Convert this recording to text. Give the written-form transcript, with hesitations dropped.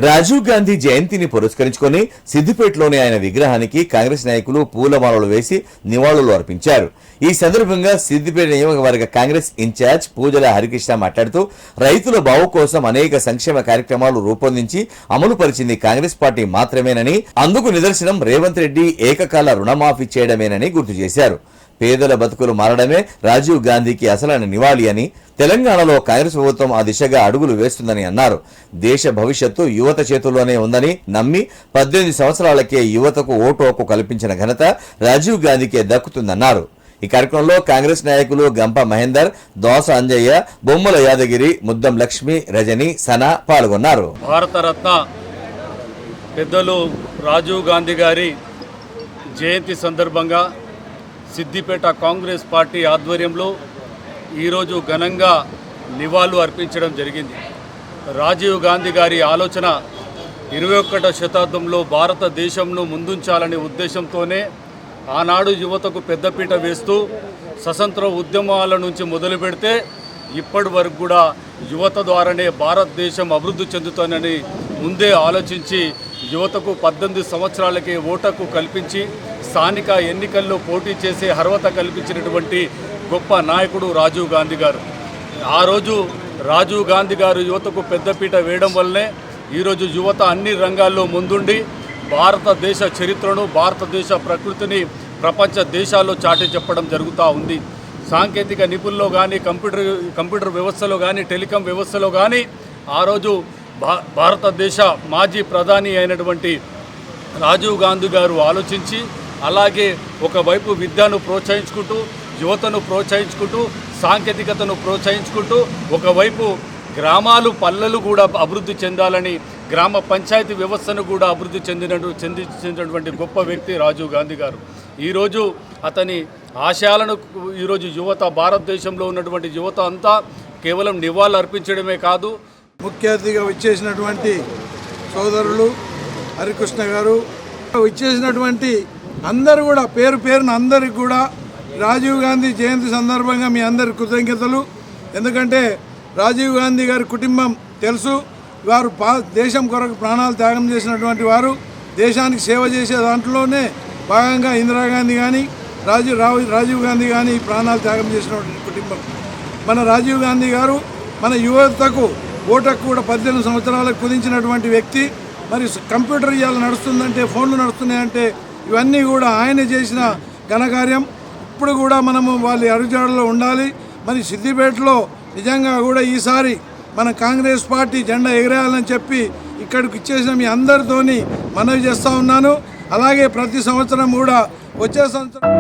రాజీవ్ గాంధీ జయంతిని పురస్కరించుకుని సిద్దిపేటలోని ఆయన విగ్రహానికి కాంగ్రెస్ నాయకులు పూలమాలలు వేసి నివాళులు అర్పించారు. ఈ సందర్భంగా సిద్దిపేట నియోజకవర్గ కాంగ్రెస్ ఇన్ఛార్జ్ పూజల హరికృష్ణ మాట్లాడుతూ రైతుల బావు కోసం అనేక సంక్షేమ కార్యక్రమాలు రూపొందించి అమలు పరిచింది కాంగ్రెస్ పార్టీ మాత్రమేనని, అందుకు నిదర్శనం రేవంత్ రెడ్డి ఏకకాల రుణమాఫీ చేయడమేనని గుర్తు చేశారు. పేదల బతుకులు మారడమే రాజీవ్ గాంధీకి అసలైన నివాళి అని, తెలంగాణలో కాంగ్రెస్ ప్రభుత్వం ఆ దిశగా అడుగులు వేస్తుందని అన్నారు. దేశ భవిష్యత్తు యువత చేతుల్లోనే ఉందని నమ్మి 18 సంవత్సరాలకే యువతకు ఓటు హక్కు కల్పించిన ఘనత రాజీవ్ గాంధీకే దక్కుతుందన్నారు. ఈ కార్యక్రమంలో కాంగ్రెస్ నాయకులు గంప మహేందర్, దోస అంజయ్య, బొమ్మల యాదగిరి, ముద్దం లక్ష్మి, రజని, సనా పాల్గొన్నారు. భారతరత్న పెద్దలు రాజీవ్ గాంధీ గారి జయంతి సందర్భంగా సిద్దిపేట కాంగ్రెస్ పార్టీ ఆధ్వర్యంలో ఈరోజు ఘనంగా నివాళులు అర్పించడం జరిగింది. రాజీవ్ గాంధీ గారి ఆలోచన 21వ శతాబ్దంలో భారతదేశంను ముందుంచాలనే ఉద్దేశంతోనే ఆనాడు యువతకు పెద్దపీట వేస్తూ స్వతంత్ర ఉద్యమాల నుంచి మొదలు పెడితే ఇప్పటి వరకు కూడా యువత ద్వారానే భారతదేశం అభివృద్ధి చెందుతుందని ముందే ఆలోచించి యువతకు 18 సంవత్సరాలకే ఓటకు కల్పించి స్థానిక ఎన్నికల్లో పోటీ చేసే అర్హత కల్పించినటువంటి గొప్ప నాయకుడు రాజీవ్ గాంధీ గారు. ఆ రోజు రాజీవ్ గాంధీ గారు యువతకు పెద్దపీట వేయడం వల్లనే ఈరోజు యువత అన్ని రంగాల్లో ముందుండి భారతదేశ చరిత్రను, భారతదేశ ప్రకృతిని ప్రపంచ దేశాల్లో చాటి చెప్పడం జరుగుతూ ఉంది. సాంకేతిక నిపుణుల్లో కానీ, కంప్యూటర్ వ్యవస్థలో కానీ, టెలికాం వ్యవస్థలో కానీ ఆ రోజు భారతదేశ మాజీ ప్రధాని అయినటువంటి రాజీవ్ గాంధీ గారు ఆలోచించి, అలాగే ఒకవైపు విద్యను ప్రోత్సహించుకుంటూ, యువతను ప్రోత్సహించుకుంటూ, సాంకేతికతను ప్రోత్సహించుకుంటూ, ఒకవైపు గ్రామాలు, పల్లెలు కూడా అభివృద్ధి చెందాలని గ్రామ పంచాయతీ వ్యవస్థను కూడా అభివృద్ధి చెందినటువంటి గొప్ప వ్యక్తి రాజీవ్ గాంధీ గారు. ఈరోజు అతని ఆశయాలను ఈరోజు యువత, భారతదేశంలో ఉన్నటువంటి యువత అంతా కేవలం నివాళులు అర్పించడమే కాదు, ముఖ్య అతిథిగా వచ్చేసినటువంటి సోదరులు హరికృష్ణ గారు, వచ్చేసినటువంటి అందరూ కూడా పేరు పేరున అందరికి కూడా రాజీవ్ గాంధీ జయంతి సందర్భంగా మీ అందరి కృతజ్ఞతలు. ఎందుకంటే రాజీవ్ గాంధీ గారి కుటుంబం తెలుసు. వారు దేశం కొరకు ప్రాణాలు త్యాగం చేసినటువంటి వారు. దేశానికి సేవ చేసే దాంట్లోనే భాగంగా ఇందిరాగాంధీ కానీ, రాజీవ్ గాంధీ కానీ ప్రాణాలు త్యాగం చేసినటువంటి కుటుంబం. మన రాజీవ్ గాంధీ గారు మన యువతకు ఓటకు కూడా 18 సంవత్సరాలకు కుదించినటువంటి వ్యక్తి. మరి కంప్యూటర్ ఇవాళ నడుస్తుందంటే, ఫోన్లు నడుస్తున్నాయంటే ఇవన్నీ కూడా ఆయన చేసిన ఘనకార్యం. ఇప్పుడు కూడా మనము వాళ్ళ అడుగుజాడలో ఉండాలి. మరి సిద్దిపేటలో నిజంగా కూడా ఈసారి మన కాంగ్రెస్ పార్టీ జెండా ఎగరేయాలని చెప్పి ఇక్కడికి ఇచ్చేసిన మీ అందరితోని మనవి చేస్తూ ఉన్నాను. అలాగే ప్రతి సంవత్సరం కూడా వచ్చే సంవత్సరం